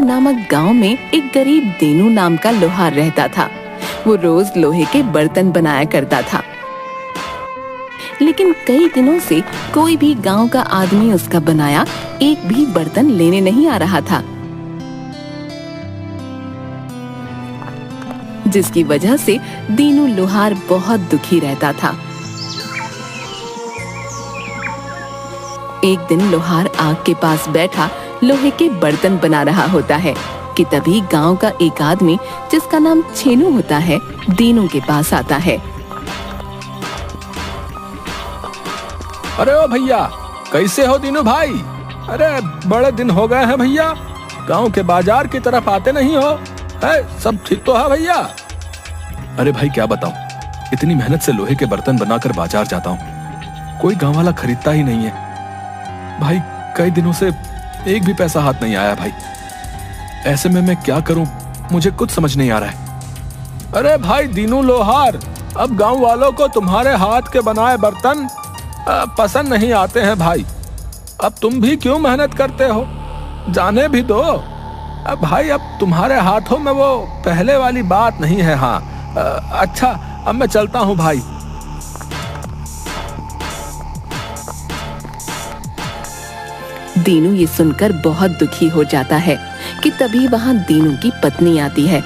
नामक गांव में एक गरीब दीनू नाम का लोहार रहता था। वो रोज लोहे के बर्तन बनाया करता था, लेकिन कई दिनों से कोई भी गांव का आदमी उसका बनाया एक भी बर्तन लेने नहीं आ रहा था, जिसकी वजह से दीनू लोहार बहुत दुखी रहता था। एक दिन लोहार आग के पास बैठा लोहे के बर्तन बना रहा होता है कि तभी गांव का एक आदमी जिसका नाम छेनू होता है, दीनू के पास आता है। अरे ओ भैया, कैसे हो दीनू भाई? अरे बड़े दिन हो गए हैं भैया, गांव के बाजार की तरफ आते नहीं हो। है सब ठीक तो है भैया? अरे भाई क्या बताऊं, इतनी मेहनत से लोहे के बर्तन बनाकर बाजार जाता हूं, कोई गांव वाला खरीदता ही नहीं है भाई। कई दिनों से एक भी पैसा हाथ नहीं आया भाई। ऐसे में मैं क्या करूं, मुझे कुछ समझ नहीं आ रहा है। अरे भाई दीनू लोहार, अब गांव वालों को तुम्हारे हाथ के बनाए बर्तन पसंद नहीं आते हैं भाई। अब तुम भी क्यों मेहनत करते हो, जाने भी दो। अब भाई अब तुम्हारे हाथों में वो पहले वाली बात नहीं है। हाँ अच्छा, अब मैं चलता हूँ भाई। दीनू ये सुनकर बहुत दुखी हो जाता है कि तभी वहाँ दीनू की पत्नी आती है।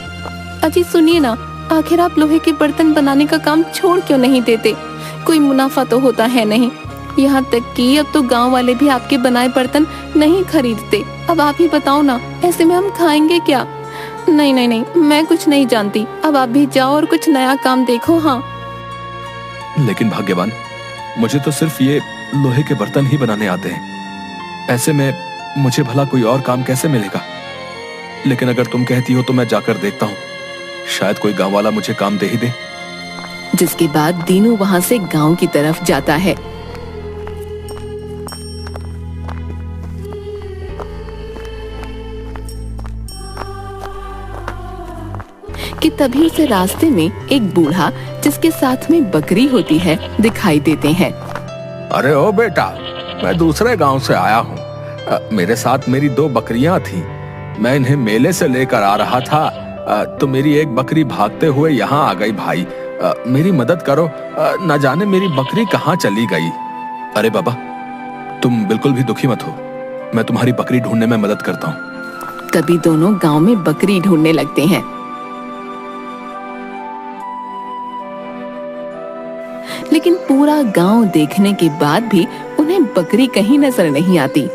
अजी सुनिए ना, आखिर आप लोहे के बर्तन बनाने का काम छोड़ क्यों नहीं देते? कोई मुनाफा तो होता है नहीं, यहाँ तक कि अब तो गांव वाले भी आपके बनाए बर्तन नहीं खरीदते। अब आप ही बताओ ना, ऐसे में हम खाएंगे क्या? नहीं नहीं नहीं, मैं कुछ नहीं जानती, अब आप भी जाओ और कुछ नया काम देखो। हाँ लेकिन भाग्यवान, मुझे तो सिर्फ ये लोहे के बर्तन ही बनाने आते हैं, ऐसे में मुझे भला कोई और काम कैसे मिलेगा? लेकिन अगर तुम कहती हो तो मैं जाकर देखता हूँ, शायद कोई गांव वाला मुझे काम दे ही दे। जिसके बाद दीनू वहाँ से गांव की तरफ जाता है। कि तभी उसे रास्ते में एक बूढ़ा जिसके साथ में बकरी होती है दिखाई देते हैं। अरे ओ बेटा, मैं दूसरे गांव से आया हूँ। मेरे साथ मेरी 2 बकरियां थीं। मैं इन्हें मेले से लेकर आ रहा था, तो मेरी एक बकरी भागते हुए यहाँ आ गई भाई। मेरी मदद करो, न जाने मेरी बकरी कहाँ चली गई। अरे बाबा, तुम बिल्कुल भी दुखी मत हो, मैं तुम्हारी बकरी ढूंढने में मदद करता हूँ। तभी दोनों गांव में बकरी ढूंढने लगते हैं। लेकिन पूरा गांव देखने के बाद भी उन्हें बकरी कहीं नजर नहीं आती।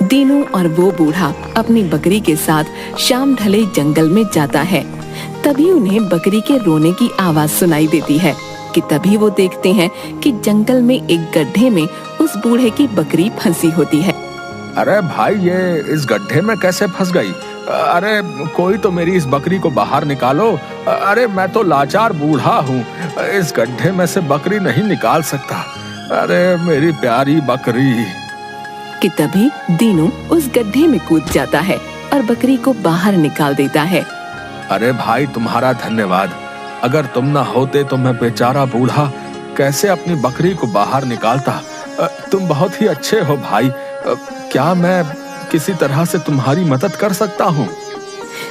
दीनू और वो बूढ़ा अपनी बकरी के साथ शाम ढले जंगल में जाता है। तभी उन्हें बकरी के रोने की आवाज सुनाई देती है कि तभी वो देखते हैं कि जंगल में एक गड्ढे में उस बूढ़े की बकरी फंसी होती है। अरे भाई, ये इस गड्ढे में कैसे फंस गई? अरे कोई तो मेरी इस बकरी को बाहर निकालो। अरे मैं तो लाचार बूढ़ा हूँ, इस गड्ढे में से बकरी नहीं निकाल सकता। अरे मेरी प्यारी बकरी। कि तभी दीनू उस गड्ढे में कूद जाता है और बकरी को बाहर निकाल देता है। अरे भाई तुम्हारा धन्यवाद, अगर तुम ना होते तो मैं बेचारा बूढ़ा कैसे अपनी बकरी को बाहर निकालता। तुम बहुत ही अच्छे हो भाई। क्या मैं किसी तरह से तुम्हारी मदद कर सकता हूँ?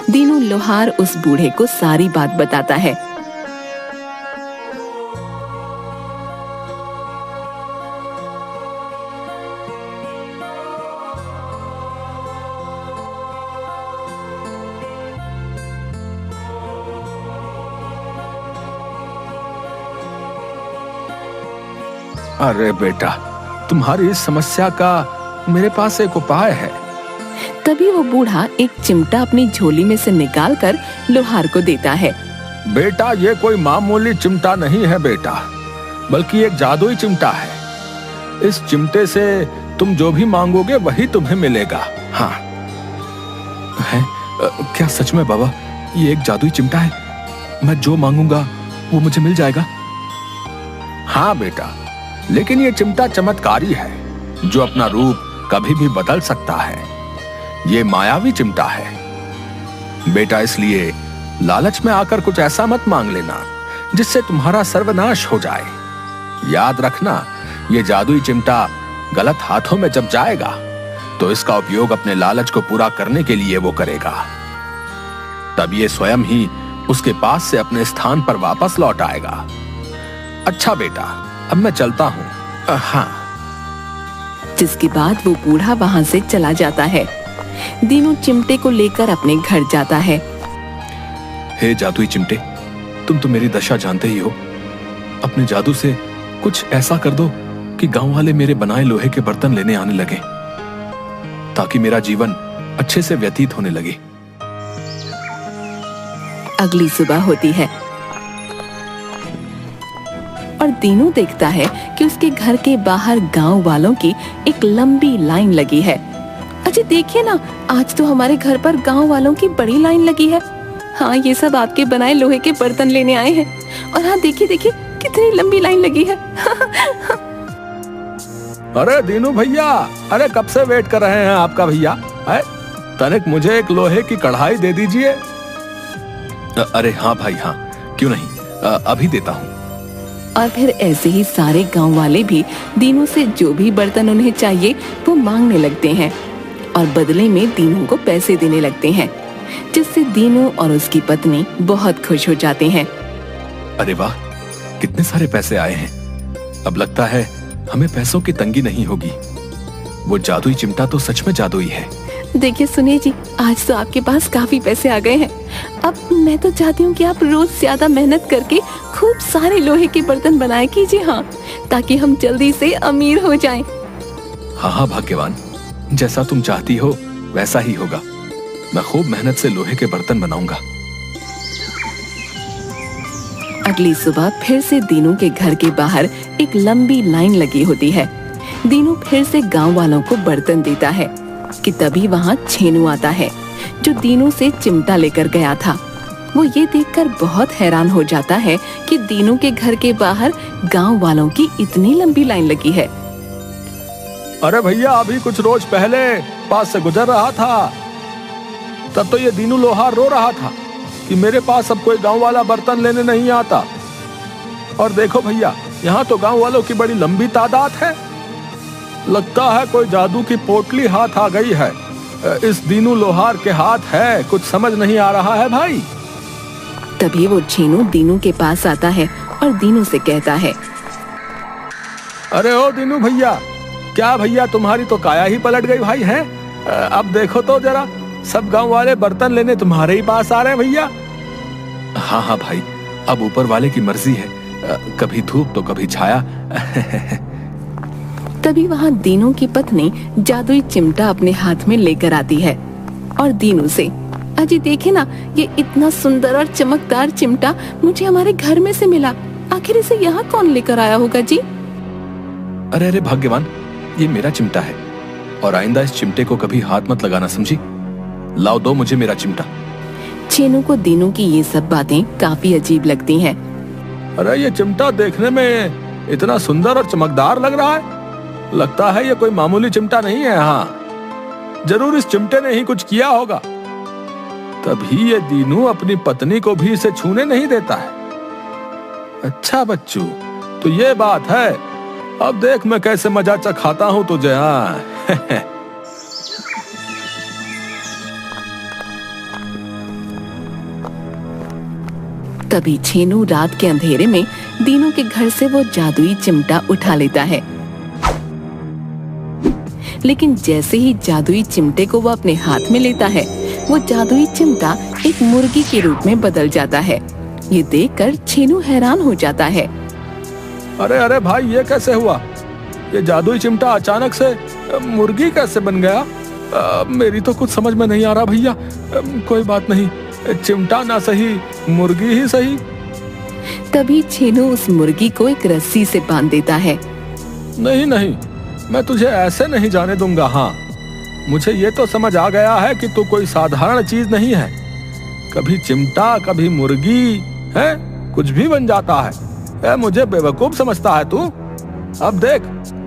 दीनू लोहार उस बूढ़े को सारी बात बताता है। अरे बेटा, तुम्हारी इस समस्या का मेरे पास एक उपाय है। तभी वो बूढ़ा एक चिमटा अपनी झोली में से निकालकर लोहार को देता है। बेटा, ये कोई मामूली चिमटा नहीं है बेटा, बल्कि एक जादुई चिमटा है। इस चिमटे से तुम जो भी मांगोगे वही तुम्हें मिलेगा। हाँ है? क्या सच में बाबा ये एक जादुई चिमटा है? मैं जो मांगूंगा वो मुझे मिल जाएगा? हाँ बेटा, लेकिन ये चिमटा चमत्कारी है जो अपना रूप कभी भी बदल सकता है। ये मायावी चिमटा है बेटा, इसलिए लालच में आकर कुछ ऐसा मत मांग लेना जिससे तुम्हारा सर्वनाश हो जाए। याद रखना, ये जादुई चिमटा गलत हाथों में जब जाएगा तो इसका उपयोग अपने लालच को पूरा करने के लिए वो करेगा। तब ये स्वयं ही उसके पास से अपने स्थान पर वापस लौट आएगा। अच्छा बेटा, अब मैं चलता हूँ। हाँ। जिसके बाद वो बूढ़ा वहां से चला जाता है। दीनू चिमटे को लेकर अपने घर जाता है। हे जादुई चिमटे, तुम तो मेरी दशा जानते ही हो। अपने जादू से कुछ ऐसा कर दो कि गांव वाले मेरे बनाए लोहे के बर्तन लेने आने लगे, ताकि मेरा जीवन अच्छे से व्यतीत होने लगे। अगली सुबह होती है और दीनू देखता है कि उसके घर के बाहर गांव वालों की एक लंबी लाइन लगी है। अजय देखिए ना, आज तो हमारे घर पर गांव वालों की बड़ी लाइन लगी है। हाँ, ये सब आपके बनाए लोहे के बर्तन लेने आए हैं। और हाँ, देखिए देखिए कितनी लंबी लाइन लगी है। अरे दीनू भैया, अरे कब से वेट कर रहे हैं आपका भैया। तनिक मुझे एक लोहे की कढ़ाई दे दीजिए। अरे हाँ भाई हाँ, क्यों नहीं, अभी देता हूँ। और फिर ऐसे ही सारे गांव वाले भी दीनू से जो भी बर्तन उन्हें चाहिए वो मांगने लगते हैं और बदले में दीनू को पैसे देने लगते हैं, जिससे दीनू और उसकी पत्नी बहुत खुश हो जाते हैं। अरे वाह, कितने सारे पैसे आए हैं। अब लगता है हमें पैसों की तंगी नहीं होगी। वो जादुई चिमटा तो सच में जादुई है। देखिए सुनिए जी, आज तो आपके पास काफी पैसे आ गए हैं। अब मैं तो चाहती हूँ कि आप रोज ज्यादा मेहनत करके खूब सारे लोहे के बर्तन बनाए कीजिए। हाँ, ताकि हम जल्दी से अमीर हो जाएं। हाँ हाँ भाग्यवान, जैसा तुम चाहती हो वैसा ही होगा। मैं खूब मेहनत से लोहे के बर्तन बनाऊंगा। अगली सुबह फिर से दीनू के घर के बाहर एक लंबी लाइन लगी होती है। दीनू फिर से गांव वालों को बर्तन देता है कि तभी वहां छेनू आता है, जो दीनू से चिमटा लेकर गया था। वो ये देखकर बहुत हैरान हो जाता है कि दीनू के घर के बाहर गांव वालों की इतनी लंबी लाइन लगी है। अरे भैया, अभी कुछ रोज पहले पास से गुजर रहा था, तब तो ये दीनू लोहार रो रहा था कि मेरे पास अब कोई गांव वाला बर्तन लेने नहीं आता। और देखो भैया, यहाँ तो गांव वालों की बड़ी लंबी तादाद है। लगता है कोई जादू की पोटली हाथ आ गई है। इस दीनू लोहार के हाथ है, कुछ समझ नहीं आ रहा है भाई। तभी वो छेनू दीनू के पास आता है और दीनू से कहता है, अरे ओ दीनू भैया, क्या भैया तुम्हारी तो काया ही पलट गई भाई है। अब देखो तो जरा, सब गांव वाले बर्तन लेने तुम्हारे ही पास आ रहे हैं भैया। हाँ हाँ भाई, अब ऊपर वाले की मर्जी है, कभी धूप तो कभी छाया। तभी वहाँ दीनू की पत्नी जादुई चिमटा अपने हाथ में लेकर आती है और दीनू से, अजी देखे ना, ये इतना सुंदर और चमकदार चिमटा मुझे हमारे घर में से मिला। आखिर इसे यहाँ कौन लेकर आया होगा जी? अरे अरे भाग्यवान, ये मेरा चिमटा है और आइंदा इस चिमटे को कभी हाथ मत लगाना, समझी? लाओ, दो मुझे मेरा चिमटा। छेनू को दीनू की ये सब बातें काफी अजीब लगती हैं। अरे ये चिमटा देखने में इतना सुंदर और चमकदार लग रहा है, लगता है ये कोई मामूली चिमटा नहीं है। हाँ, जरूर इस चिमटे ने ही कुछ किया होगा, तभी ये दीनू अपनी पत्नी को भी इसे छूने नहीं देता है। अच्छा बच्चू, तो ये बात है। अब देख मैं कैसे मजा चखाता हूँ तुझे। हाँ। तभी छेनू रात के अंधेरे में दीनू के घर से वो जादुई चिमटा उठा लेता है। लेकिन जैसे ही जादुई चिमटे को वो अपने हाथ में लेता है, वो जादुई चिमटा एक मुर्गी के रूप में बदल जाता है। ये देखकर छेनू हैरान हो जाता है। अरे अरे भाई, ये कैसे हुआ? ये जादुई चिमटा अचानक से मुर्गी कैसे बन गया? मेरी तो कुछ समझ में नहीं आ रहा भैया। कोई बात नहीं, चिमटा ना सही, मुर्गी ही सही। तभी छेनू उस मुर्गी को एक रस्सी से बांध देता है। नहीं नहीं, मैं तुझे ऐसे नहीं जाने दूंगा। हाँ, मुझे ये तो समझ आ गया है कि तू कोई साधारण चीज नहीं है। कभी चिमटा, कभी मुर्गी, है कुछ भी बन जाता है। मुझे बेवकूफ समझता है तू? अब देख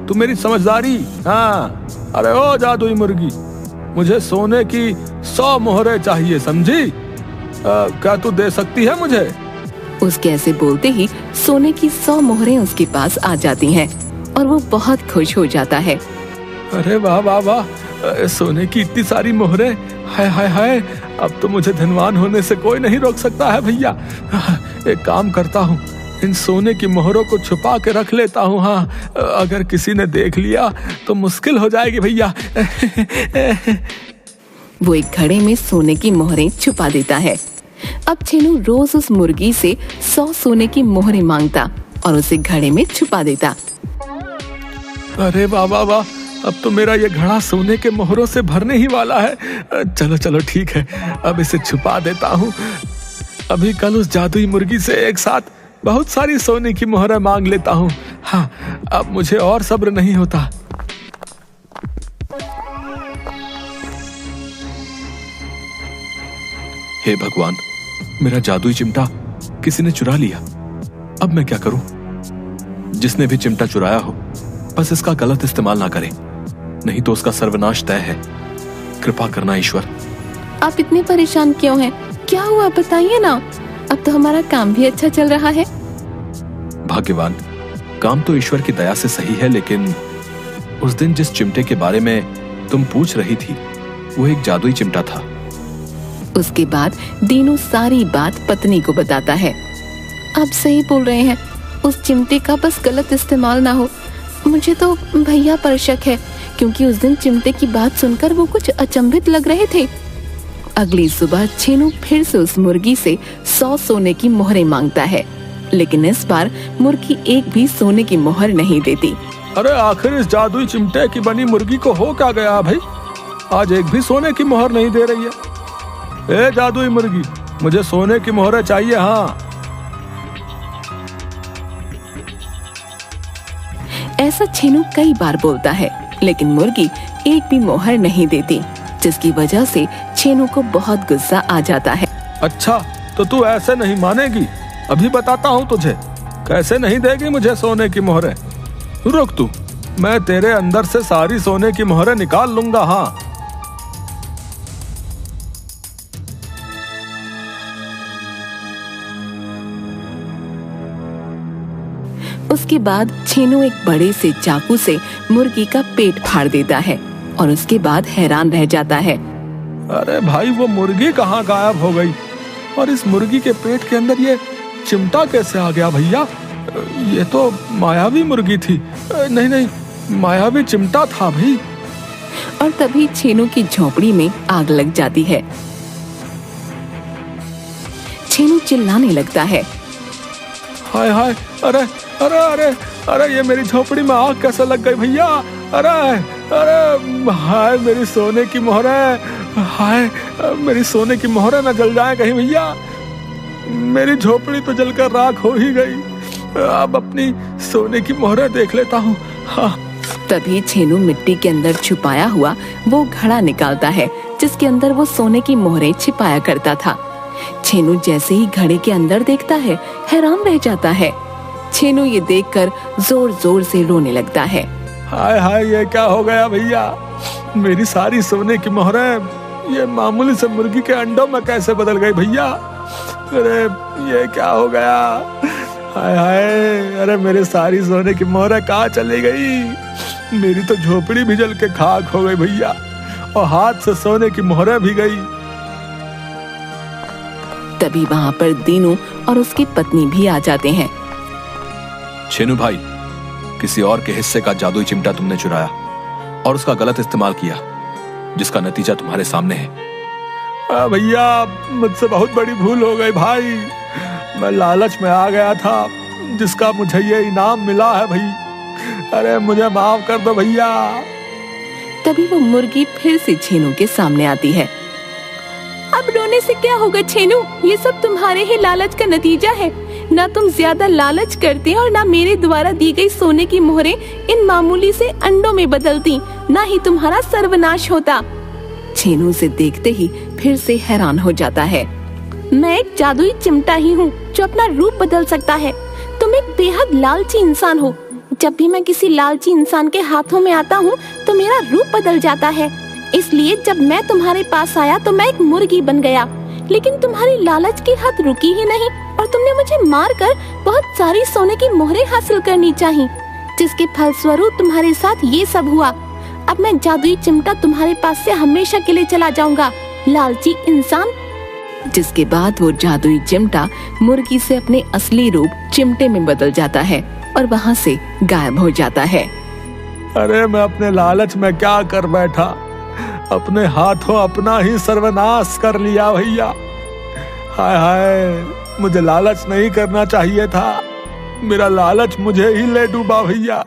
तू मेरी समझदारी। हाँ, अरे ओ जादुई मुर्गी, मुझे सोने की 100 मोहरें चाहिए, समझी? क्या तू दे सकती है मुझे? उसके ऐसे बोलते ही सोने की 100 मोहरें उसके पास आ जाती हैं और वो बहुत खुश हो जाता है। अरे वाह वाह वाह, सोने की इतनी सारी मोहरें, हाय हाय हाय, अब तो मुझे धनवान होने से कोई नहीं रोक सकता है भैया। एक काम करता हूँ, इन सोने की मोहरों को छुपा के रख लेता हूँ। हाँ, अगर किसी ने देख लिया तो मुश्किल हो जाएगी भैया। वो एक घड़े में सोने की मोहरें छुपा देता है। अब छेनू रोज उस मुर्गी से 100 सोने की मोहरें मांगता और उसे घड़े में छुपा देता। अरे वाह वाह वाह, अब तो मेरा ये घड़ा सोने के मोहरों से भरने ही वाला है। चलो चलो ठीक है, अब इसे छुपा देता हूँ। अभी कल उस जादुई मुर्गी से एक साथ बहुत सारी सोने की मोहरें मांग लेता हूँ। हाँ, अब मुझे और सब्र नहीं होता। हे भगवान, मेरा जादुई चिमटा किसी ने चुरा लिया। अब मैं क्या करूं? जिसने भी चिमटा चुराया हो, बस इसका गलत इस्तेमाल ना करे, नहीं तो उसका सर्वनाश तय है। कृपा करना ईश्वर। आप इतने परेशान क्यों हैं? क्या हुआ बताइए ना। अब तो हमारा काम भी अच्छा चल रहा है। भाग्यवान, काम तो ईश्वर की दया से सही है, लेकिन उस दिन जिस चिमटे के बारे में तुम पूछ रही थी, वो एक जादुई चिमटा था। उसके बाद दीनू सारी बात पत्नी को बताता है। आप सही बोल रहे हैं, उस चिमटे का बस गलत इस्तेमाल ना हो। मुझे तो भैया पर शक है, क्योंकि उस दिन चिमटे की बात सुनकर वो कुछ अचंभित लग रहे थे। अगली सुबह छेनू फिर से उस मुर्गी से 100 सोने की मोहरें मांगता है, लेकिन इस बार मुर्गी एक भी सोने की मोहर नहीं देती। अरे आखिर इस जादुई चिमटे की बनी मुर्गी को हो क्या गया भाई? आज एक भी सोने की मोहर नहीं दे रही है। ए जादुई मुर्गी, मुझे सोने की मोहरें चाहिए। हाँ, ऐसा छेनू कई बार बोलता है, लेकिन मुर्गी एक भी मोहर नहीं देती, जिसकी वजह से छेनू को बहुत गुस्सा आ जाता है। अच्छा, तो तू ऐसे नहीं मानेगी। अभी बताता हूँ तुझे कैसे नहीं देगी मुझे सोने की मोहरें। रुक तू, मैं तेरे अंदर से सारी सोने की मोहरें निकाल लूंगा। हाँ, उसके बाद छेनू एक बड़े से चाकू से मुर्गी का पेट फाड़ देता है और उसके बाद हैरान रह जाता है। अरे भाई, वो मुर्गी कहाँ गायब हो गई? और इस मुर्गी के पेट के अंदर ये चिमटा कैसे आ गया भैया? ये तो मायावी मुर्गी थी। नहीं नहीं, मायावी चिमटा था भाई। और तभी छेनू की झोपड़ी में आग लग जाती है। छेनू चिल्लाने लगता है। हाय हाय, अरे अरे अरे अरे, ये मेरी झोपड़ी में आग कैसे लग गई भैया? अरे अरे, हाय मेरी सोने की मोहरें, हाय मेरी सोने की मोहरें न जल जाए कहीं भैया। मेरी झोपड़ी तो जलकर राख हो ही गई। अब अपनी सोने की मोहरें देख लेता हूँ। हाँ। तभी छेनू मिट्टी के अंदर छुपाया हुआ वो घड़ा निकालता है, जिसके अंदर वो सोने की मोहरें छिपाया करता था। छेनू जैसे ही घड़े के अंदर देखता है, हैरान रह जाता है। छेनू ये देखकर जोर जोर से रोने लगता है। हाय हाय, ये क्या हो गया भैया? मेरी सारी सोने की मोहरें ये मामूली से मुर्गी के अंडों में कैसे बदल गई भैया? अरे ये क्या हो गया? हाय हाय, अरे मेरे सारी सोने की मोहरें कहाँ चली गई? मेरी तो झोपड़ी भी जल के खाक हो गई भैया, और हाथ से सोने की मोहरें भी गई। तभी वहाँ पर दीनू और उसकी पत्नी भी आ जाते हैं। छेनू भाई, किसी और के हिस्से का जादुई चिमटा तुमने चुराया और उसका गलत इस्तेमाल किया, जिसका नतीजा तुम्हारे सामने है। भैया, मुझसे बहुत बड़ी भूल हो गई भाई। मैं लालच में आ गया था, जिसका मुझे ये इनाम मिला है भाई। अरे मुझे माफ कर दो भैया। तभी वो मुर्गी फिर से छेनू के सामने आती है। अब रोने से क्या होगा छेनू? ये सब तुम्हारे ही लालच का नतीजा है। ना तुम ज्यादा लालच करते और ना मेरे द्वारा दी गई सोने की मोहरें इन मामूली से अंडों में बदलती, ना ही तुम्हारा सर्वनाश होता। छेनू से देखते ही फिर से हैरान हो जाता है। मैं एक जादुई चिमटा ही हूँ जो अपना रूप बदल सकता है। तुम एक बेहद लालची इंसान हो। जब भी मैं किसी लालची इंसान के हाथों में आता हूँ तो मेरा रूप बदल जाता है। इसलिए जब मैं तुम्हारे पास आया तो मैं एक मुर्गी बन गया, लेकिन तुम्हारी लालच की हद रुकी ही नहीं और तुमने मुझे मारकर बहुत सारी सोने की मोहरें हासिल करनी चाहिए, जिसके फलस्वरूप तुम्हारे साथ ये सब हुआ। अब मैं जादुई चिमटा तुम्हारे पास से हमेशा के लिए चला जाऊंगा, लालची इंसान। जिसके बाद वो जादुई चिमटा मुर्गी से अपने असली रूप चिमटे में बदल जाता है और वहाँ से गायब हो जाता है। अरे मैं अपने लालच में क्या कर बैठा, अपने हाथों अपना ही सर्वनाश कर लिया भैया। हाय हाय, मुझे लालच नहीं करना चाहिए था, मेरा लालच मुझे ही ले डूबा भैया।